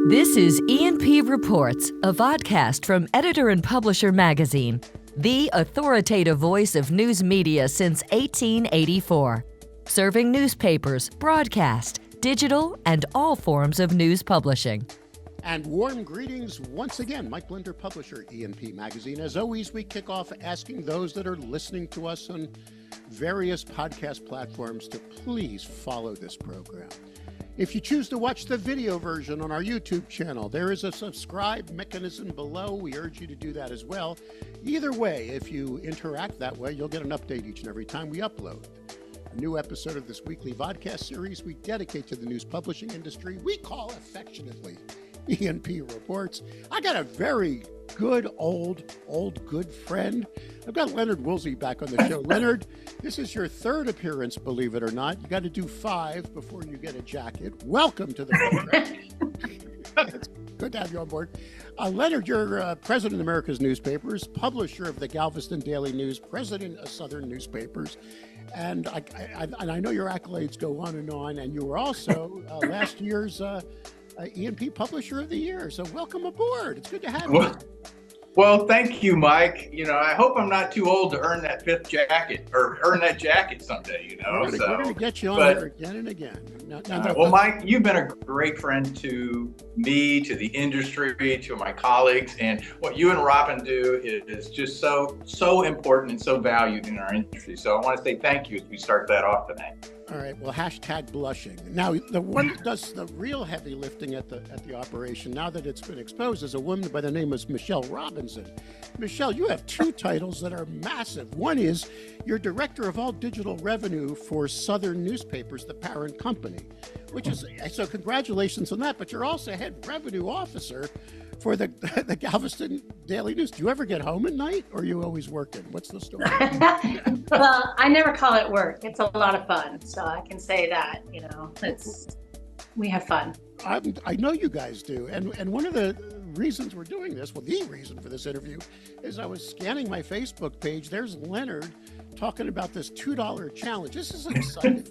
This is E&P Reports, a vodcast from Editor and Publisher magazine, the authoritative voice of news media since 1884, serving newspapers, broadcast, digital, and all forms of news publishing. And warm greetings once again, Mike Linder, publisher, E&P Magazine. As always, we kick off asking those that are listening to us on various podcast platforms to please follow this program. If you choose to watch the video version on our YouTube channel, there is a subscribe mechanism below. We urge you to do that as well. Either way, if you interact that way, you'll get an update each and every time we upload a new episode of this weekly vodcast series we dedicate to the news publishing industry. We call affectionately E&P Reports. I got a very good, good friend. I've got Leonard Woolsey back on the show. Leonard, this is your third appearance, believe it or not. You got to do 5 before you get a jacket. Welcome to the program. It's good to have you on board. Leonard, you're president of America's Newspapers, publisher of the Galveston Daily News, president of Southern Newspapers. And I know your accolades go on, and you were also last year's E&P Publisher of the Year. So welcome aboard. It's good to have you. Well, thank you, Mike. I hope I'm not too old to earn that 5th jacket or earn that jacket someday, We're going to get you on there again and again. Well, Mike, you've been a great friend to me, to the industry, to my colleagues, and what you and Robin do is just so important and so valued in our industry. So I want to say thank you as we start that off today. All right. Well, hashtag blushing. Now, the one that does the real heavy lifting at the operation, now that it's been exposed, is a woman by the name of Michelle Robinson. Michelle, you have 2 titles that are massive. One is you're director of all digital revenue for Southern Newspapers, the parent company, which is, so congratulations on that. But you're also head revenue officer for the Galveston Daily News. Do you ever get home at night, or are you always working? What's the story? Well, I never call it work. It's a lot of fun, so I can say that. We have fun. I know you guys do, and one of the reasons we're doing this, the reason for this interview, is I was scanning my Facebook page. There's Leonard talking about this $2 challenge. This is exciting.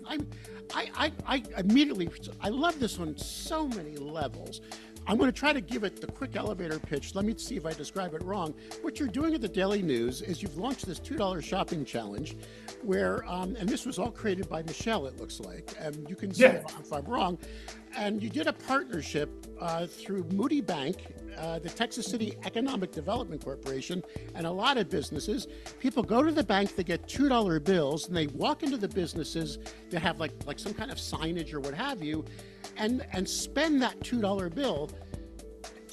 I immediately, I love this on so many levels. I'm going to try to give it the quick elevator pitch. Let me see if I describe it wrong. What you're doing at the Daily News is you've launched this $2 shopping challenge where, and this was all created by Michelle, it looks like, and you can see if I'm wrong. And you did a partnership through Moody Bank, the Texas City Economic Development Corporation, and a lot of businesses. People go to the bank, they get $2 bills, and they walk into the businesses that have like some kind of signage or what have you, and spend that $2 bill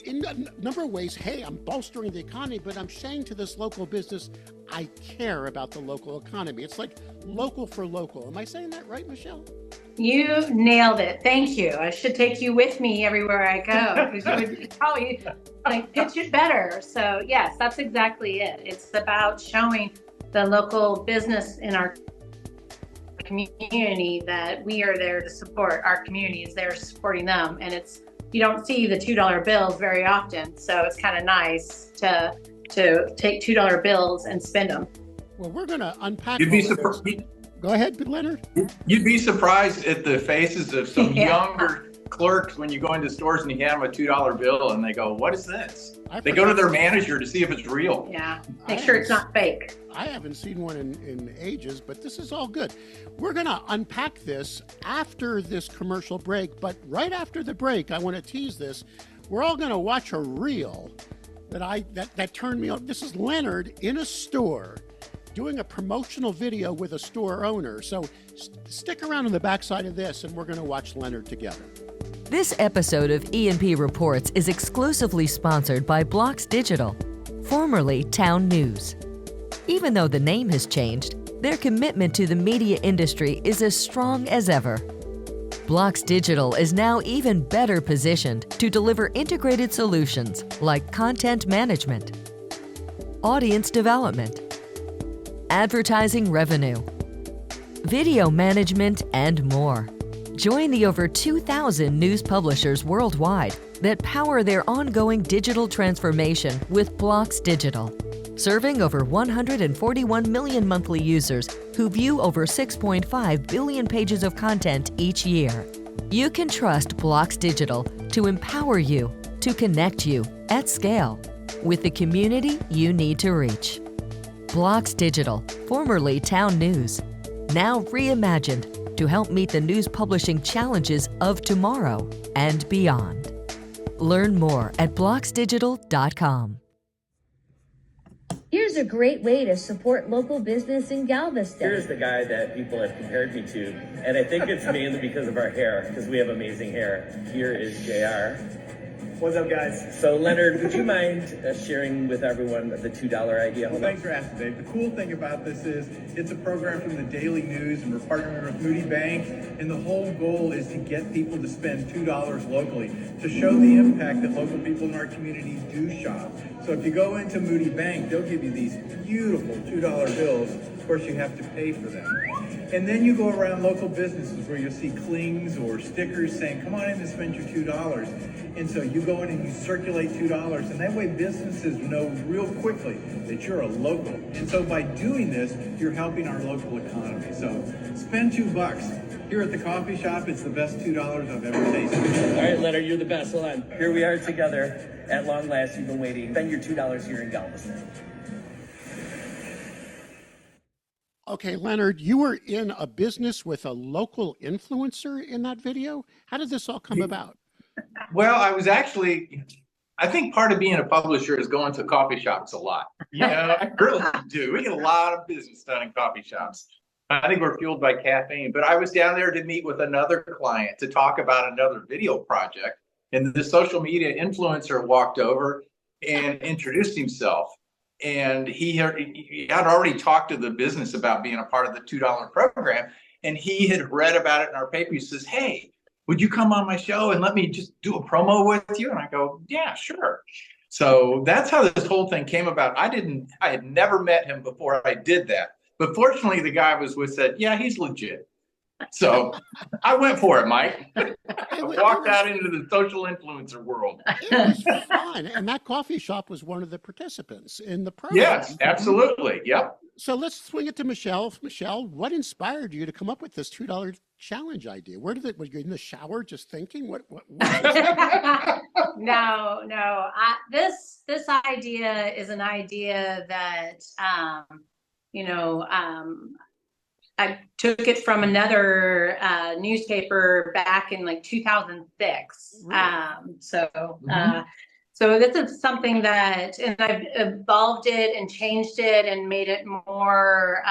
in a number of ways. Hey, I'm bolstering the economy, but I'm saying to this local business, I care about the local economy. It's like local for local. Am I saying that right, Michelle? You nailed it. Thank you. I should take you with me everywhere I go, because you would probably pitch it better. So yes, that's exactly it. It's about showing the local business in our community that we are there to support. Our community is there supporting them, and you don't see the $2 bills very often, so it's kind of nice to take $2 bills and spend them. Well, we're going to unpack. You'd be surprised. Go ahead, Leonard. You'd be surprised at the faces of some younger clerks when you go into stores and you hand them a $2 bill and they go, "What is this?" They go to their manager to see if it's real. Yeah, make sure it's not fake. I haven't seen one in ages, but this is all good. We're going to unpack this after this commercial break, but right after the break, I want to tease this. We're all going to watch a reel that turned me on. This is Leonard in a store doing a promotional video with a store owner. So stick around on the backside of this, and we're going to watch Leonard together. This episode of E&P Reports is exclusively sponsored by Blocks Digital, formerly Town News. Even though the name has changed, their commitment to the media industry is as strong as ever. Blocks Digital is now even better positioned to deliver integrated solutions like content management, audience development, advertising revenue, video management, and more. Join the over 2,000 news publishers worldwide that power their ongoing digital transformation with Blocks Digital, serving over 141 million monthly users who view over 6.5 billion pages of content each year. You can trust Blocks Digital to empower you, to connect you at scale with the community you need to reach. Blocks Digital, formerly Town News, now reimagined to help meet the news publishing challenges of tomorrow and beyond. Learn more at blocksdigital.com. Here's a great way to support local business in Galveston. Here's the guy that people have compared me to, and I think it's mainly because of our hair, because we have amazing hair. Here is JR. What's up, guys? So, Leonard, would you mind sharing with everyone the $2 idea? Well, thanks for asking, Dave. The cool thing about this is it's a program from the Daily News, and we're partnering with Moody Bank, and the whole goal is to get people to spend $2 locally to show the impact that local people in our communities do shop. So if you go into Moody Bank, they'll give you these beautiful $2 bills. Of course, you have to pay for them. And then you go around local businesses where you'll see clings or stickers saying, come on in and spend your $2. And so you go in and you circulate $2, and that way businesses know real quickly that you're a local. And so by doing this, you're helping our local economy. So spend $2. Here at the coffee shop, it's the best $2 I've ever tasted. All right, Leonard, you're the best. Hold on. Here we are together. At long last, you've been waiting. Spend your $2 here in Galveston. Okay, Leonard, you were in a business with a local influencer in that video. How did this all come about? Well, I think part of being a publisher is going to coffee shops a lot. I really do. We get a lot of business done in coffee shops. I think we're fueled by caffeine. But I was down there to meet with another client to talk about another video project. And the social media influencer walked over and introduced himself. And he had already talked to the business about being a part of the $2 program. And he had read about it in our paper. He says, hey, would you come on my show and let me just do a promo with you? And I go, yeah, sure. So that's how this whole thing came about. I had never met him before I did that. But fortunately, the guy I was with said, yeah, he's legit. So I went for it, Mike. I walked out into the social influencer world. It was fun. And that coffee shop was one of the participants in the program. Yes, absolutely. Yep. So let's swing it to Michelle. Michelle, what inspired you to come up with this $2 challenge idea? Were you in the shower just thinking? What No. This idea is an idea that, I took it from another newspaper back in like 2006. Really? So this is something that, and I've evolved it and changed it and made it more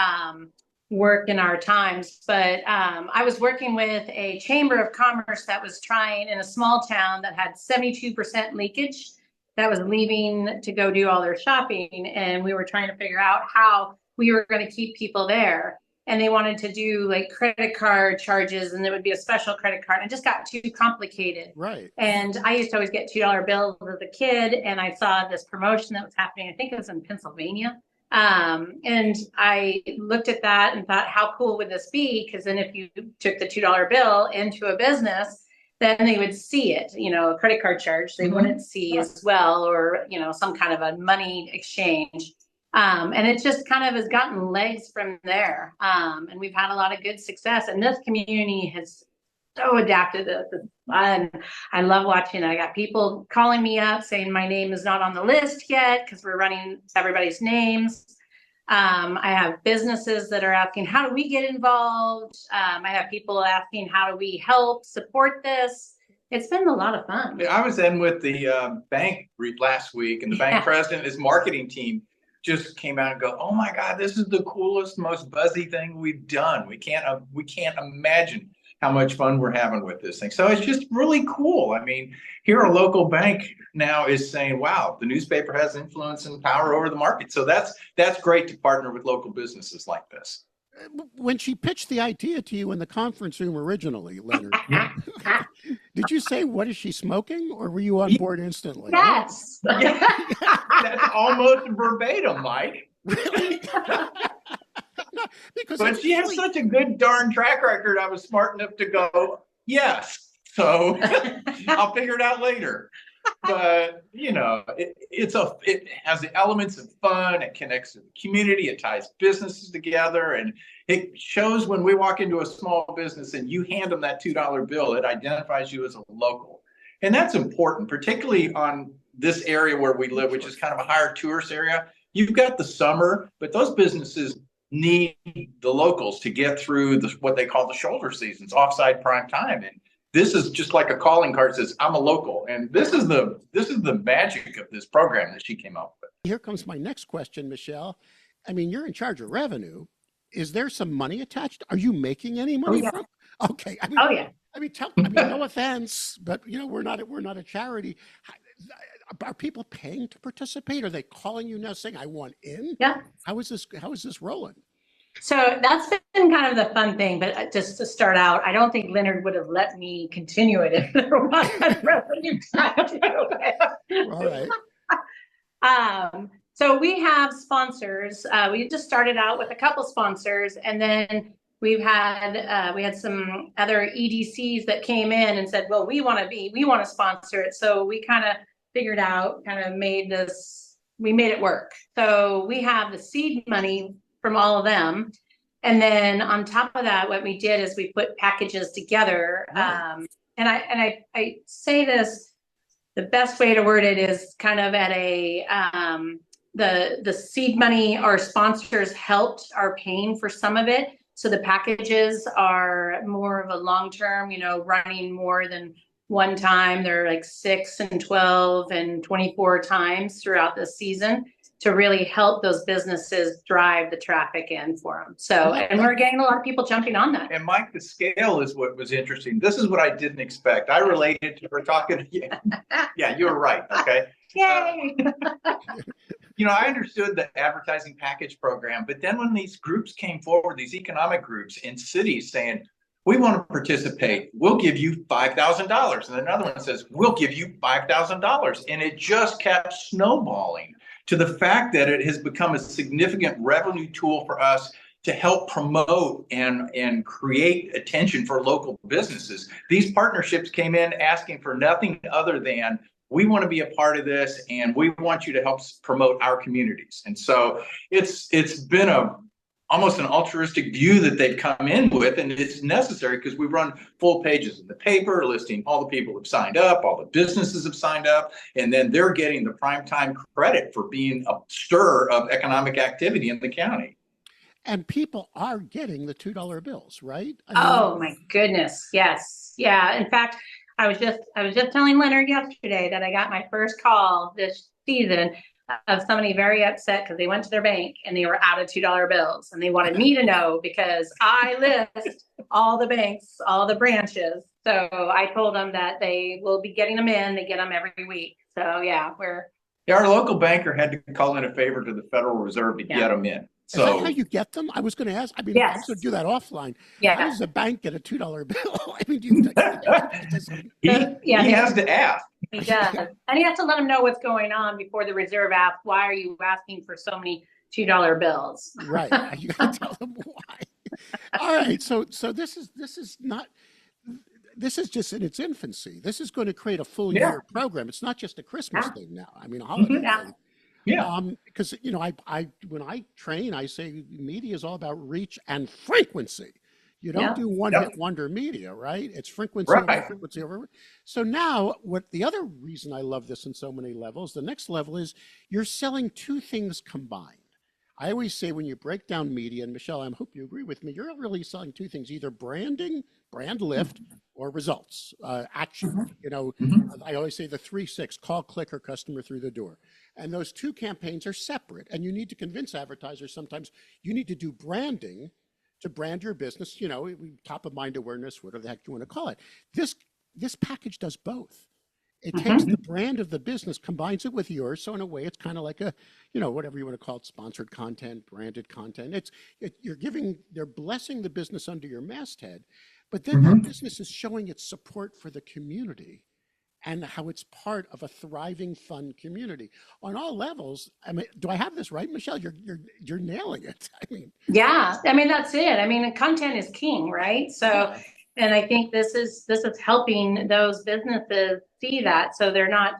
work in our times. But I was working with a chamber of commerce that was trying in a small town that had 72% leakage that was leaving to go do all their shopping. And we were trying to figure out how we were going to keep people there. And they wanted to do like credit card charges, and there would be a special credit card. And it just got too complicated. Right. And I used to always get $2 bills as a kid. And I saw this promotion that was happening. I think it was in Pennsylvania. And I looked at that and thought, how cool would this be? Because then if you took the $2 bill into a business, then they would see it, a credit card charge they wouldn't see as well, or, some kind of a money exchange. And it just kind of has gotten legs from there. And we've had a lot of good success. And this community has so adapted to this. I love watching it. I got people calling me up saying my name is not on the list yet because we're running everybody's names. I have businesses that are asking, how do we get involved? I have people asking, how do we help support this? It's been a lot of fun. I was in with the bank last week, and the bank president, his marketing team just came out and go, oh my God, this is the coolest, most buzzy thing we've done. We can't imagine how much fun we're having with this thing. So it's just really cool. I mean, here a local bank now is saying, wow, the newspaper has influence and power over the market. So that's great to partner with local businesses like this. When she pitched the idea to you in the conference room originally, Leonard, did you say, what is she smoking? Or were you on board instantly? Yes. That's almost verbatim, Mike. Really? No, but she has such a good darn track record. I was smart enough to go, yes. So I'll figure it out later. But it has the elements of fun. It connects to the community. It ties businesses together, and it shows when we walk into a small business and you hand them that $2 bill, it identifies you as a local. And that's important, particularly on this area where we live, which is kind of a higher tourist area. You've got the summer, but those businesses need the locals to get through what they call the shoulder seasons, offside prime time. And this is just like a calling card that says, I'm a local. And this is the magic of this program that she came up with. Here comes my next question, Michelle. I mean, you're in charge of revenue. Is there some money attached? Are you making any money from? Okay. I mean, I mean, no offense, but we're not a charity. Are people paying to participate? Are they calling you now saying, I want in? Yeah. How is this rolling? So that's been kind of the fun thing, but just to start out, I don't think Leonard would have let me continue it if there wasn't revenue tied to it. All right. So we have sponsors. We just started out with a couple sponsors, and then we had some other EDCs that came in and said, well, we want to sponsor it. So we kind of figured out, made it work. So we have the seed money from all of them. And then on top of that, what we did is we put packages together. And I say this, the best way to word it is kind of at a, the seed money, our sponsors are paying for some of it. So the packages are more of a long-term, running more than one time. They're like 6 and 12 and 24 times throughout the season to really help those businesses drive the traffic in for them. So, and we're getting a lot of people jumping on that. And Mike, the scale is what was interesting. This is what I didn't expect. I related to her talking. Yeah, you were right. Okay. Yay. I understood the advertising package program, but then when these groups came forward, these economic groups in cities saying, we want to participate, we'll give you $5,000. And another one says, we'll give you $5,000. And it just kept snowballing to the fact that it has become a significant revenue tool for us to help promote and create attention for local businesses. These partnerships came in asking for nothing other than, we want to be a part of this and we want you to help promote our communities. And so it's been almost an altruistic view that they've come in with, and it's necessary because we run full pages in the paper listing all the people who've signed up, all the businesses have signed up, and then they're getting the primetime credit for being a stir of economic activity in the county. And people are getting the $2 bills, right? Oh my goodness, yes, yeah. In fact, I was just telling Leonard yesterday that I got my first call this season of somebody very upset because they went to their bank and they were out of $2 bills, and they wanted me to know because I list all the banks, all the branches. So I told them that they will be getting them in. They get them every week. So yeah, our local banker had to call in a favor to the Federal Reserve to get them in. So, is that how you get them? I was going to ask. I mean, yes. I was going to do that offline. Yeah. How does a bank get a $2 bill? I mean, he has to ask. He does. And he has to let them know what's going on before the Reserve asks, why are you asking for so many $2 bills? Right. You got to tell them why. All right. So this is just in its infancy. This is going to create a full year program. It's not just a Christmas thing now. I mean, a holiday thing. Yeah. Because I when I train, I say media is all about reach and frequency. You don't do one-hit wonder media, right? It's frequency over frequency over. So now, what the other reason I love this in so many levels, the next level is you're selling two things combined. I always say when you break down media, and Michelle, I hope you agree with me, you're really selling two things: either branding, brand lift, or results, action. I always say the 3-6: call, click, or customer through the door. And those two campaigns are separate. And you need to convince advertisers sometimes you need to do branding to brand your business, top of mind awareness, whatever the heck you want to call it. This package does both. It takes the brand of the business, combines it with yours. So in a way, it's kind of like a, whatever you want to call it, sponsored content, branded content. They're blessing the business under your masthead, but then that business is showing its support for the community and how it's part of a thriving, fun community on all levels. I mean, do I have this right, Michelle? You're nailing it. Yeah, that's it. Content is king, right? So, and I think this is helping those businesses see that. So they're not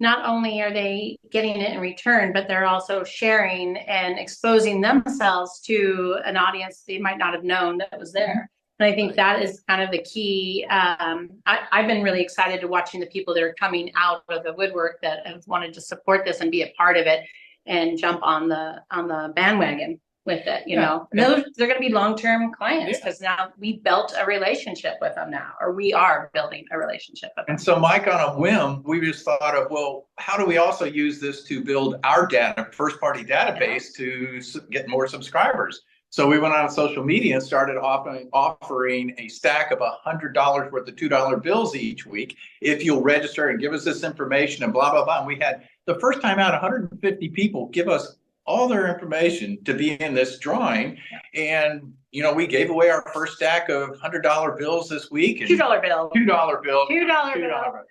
only are they getting it in return, but they're also sharing and exposing themselves to an audience they might not have known that was there. And I think that is kind of the key. I've been really excited to watching the people that are coming out of the woodwork that have wanted to support this and be a part of it and jump on the bandwagon with it, you know. And they're going to be long-term clients because now we built a relationship with them now, or we are building a relationship with them. And so, Mike, on a whim, we just thought of, well, how do we also use this to build our first-party database to get more subscribers? So we went on social media and started offering a stack of $100 worth of $2 bills each week if you'll register and give us this information and blah, blah, blah. And we had, the first time out, 150 people give us all their information to be in this drawing. And, you know, we gave away our first stack of $100 bills this week. And $2 bills. $2 bills. $2 bills.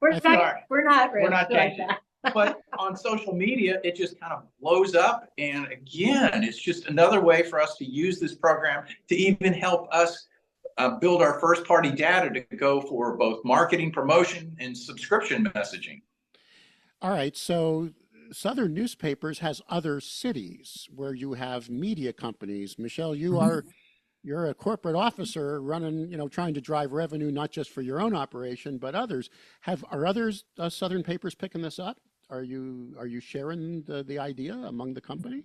We're not changing. But on social media, it just kind of blows up. And again, it's just another way for us to use this program to even help us build our first party data to go for both marketing, promotion, and subscription messaging. All right. So Southern Newspapers has other cities where you have media companies. Michelle, you're a corporate officer running, you know, trying to drive revenue, not just for your own operation, but others. Are others Southern papers picking this up? Are you sharing the idea among the company?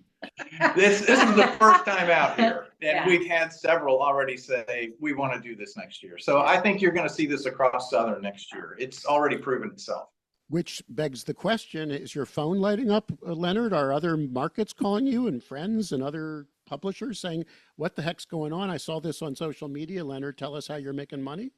This is the first time out here, and we've had several already say we want to do this next year. So I think you're going to see this across Southern next year. It's already proven itself. Which begs the question: is your phone lighting up, Leonard? Are other markets calling you and friends and other publishers saying, "What the heck's going on? I saw this on social media. Leonard, tell us how you're making money."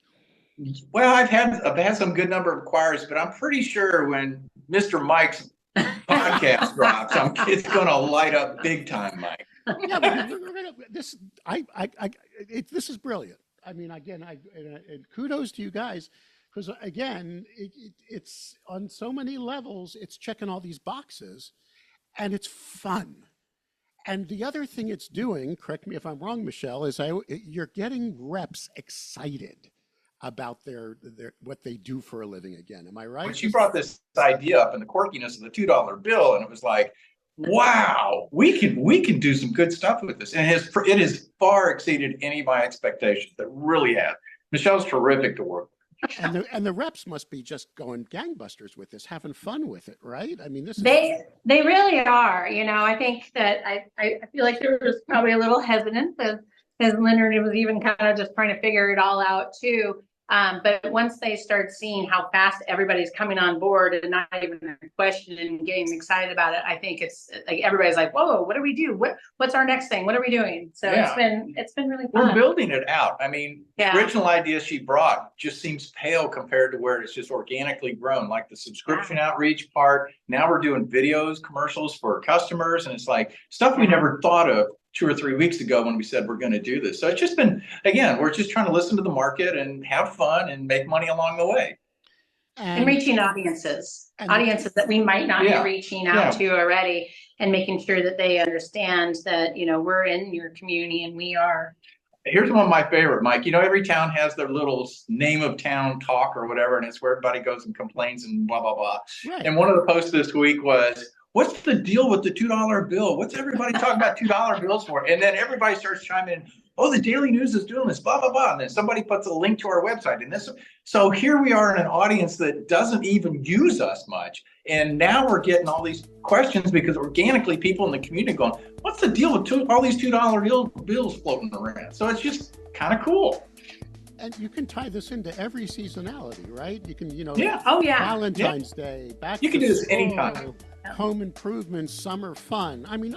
Well, I've had some good number of inquiries, but I'm pretty sure when Mr. Mike's podcast drops, it's going to light up big time, Mike. Yeah, but this is brilliant. I mean, again, and kudos to you guys, because again, it's on so many levels. It's checking all these boxes, and it's fun. And the other thing it's doing, correct me if I'm wrong, Michelle, is you're getting reps excited about their what they do for a living again. Am I right? When she brought this idea up and the quirkiness of the $2 bill, and it was like, wow, we can do some good stuff with this. And it has far exceeded any of my expectations. That really has. Michelle's terrific to work with. And the reps must be just going gangbusters with this, having fun with it, right? I mean, they really are. You know, I think that I feel like there was probably a little hesitance as Leonard was even kind of just trying to figure it all out too. But once they start seeing how fast everybody's coming on board and not even questioning and getting excited about it, I think it's like everybody's like, "Whoa, what do we do? What's our next thing? What are we doing?" So it's been really fun. We're building it out. I mean, the original idea she brought just seems pale compared to where it's just organically grown, like the subscription outreach part. Now we're doing videos, commercials for customers, and it's like stuff we never thought of 2 or 3 weeks ago when we said we're going to do this. So it's just been, again, we're just trying to listen to the market and have fun and make money along the way. And reaching audiences that we might not be reaching out to already, and making sure that they understand that, you know, we're in your community and we are. Here's one of my favorite, Mike. You know, every town has their little name of town talk or whatever, and it's where everybody goes and complains and blah, blah, blah. Right. And one of the posts this week was, what's the deal with the $2 bill? What's everybody talking about $2 bills for? And then everybody starts chiming in, oh, the Daily News is doing this, blah, blah, blah. And then somebody puts a link to our website. And this, so here we are in an audience that doesn't even use us much. And now we're getting all these questions because organically people in the community going, what's the deal with all these $2 bills floating around? So it's just kind of cool. And you can tie this into every seasonality, right? You can, you know, Valentine's Day, back you can do this anytime. Home improvement, summer fun. I mean,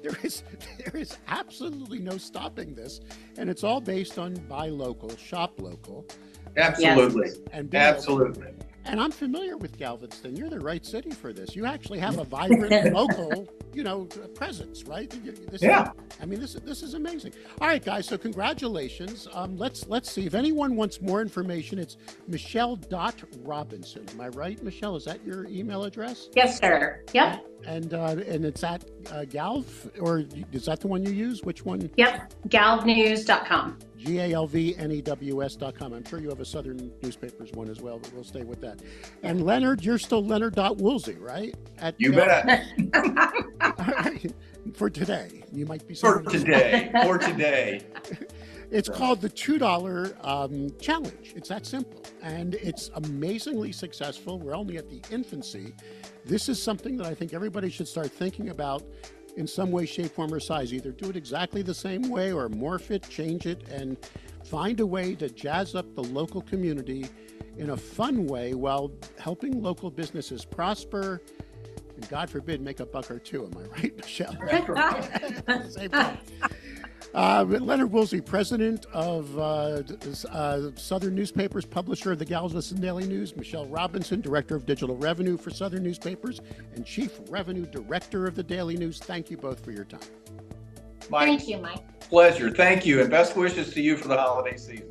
there is absolutely no stopping this, and it's all based on buy local, shop local. Absolutely, and absolutely. Local. And I'm familiar with Galveston. You're the right city for this. You actually have a vibrant local, you know, presence, right? This is amazing. All right, guys. So congratulations. Let's see if anyone wants more information. It's Michelle.Robinson. Am I right, Michelle? Is that your email address? Yes, sir. Yep. And it's at Galv, or is that the one you use? Which one? Yep. Galvnews.com. GALVNEWS.com. I'm sure you have a Southern Newspapers one as well, but we'll stay with that. And Leonard, you're still Leonard.Woolsey, right? You bet. All right. For today. You might be for today. It's called the $2 challenge. It's that simple. And it's amazingly successful. We're only at the infancy. This is something that I think everybody should start thinking about in some way, shape, form, or size. Either do it exactly the same way or morph it, change it, and find a way to jazz up the local community in a fun way while helping local businesses prosper and, God forbid, make a buck or two. Am I right, Michelle? Same thing. Leonard Woolsey, president of Southern Newspapers, publisher of the Galveston Daily News. Michelle Robinson, director of digital revenue for Southern Newspapers and chief revenue director of the Daily News. Thank you both for your time. Mike, Thank you, Mike. pleasure. Thank you, and best wishes to you for the holiday season.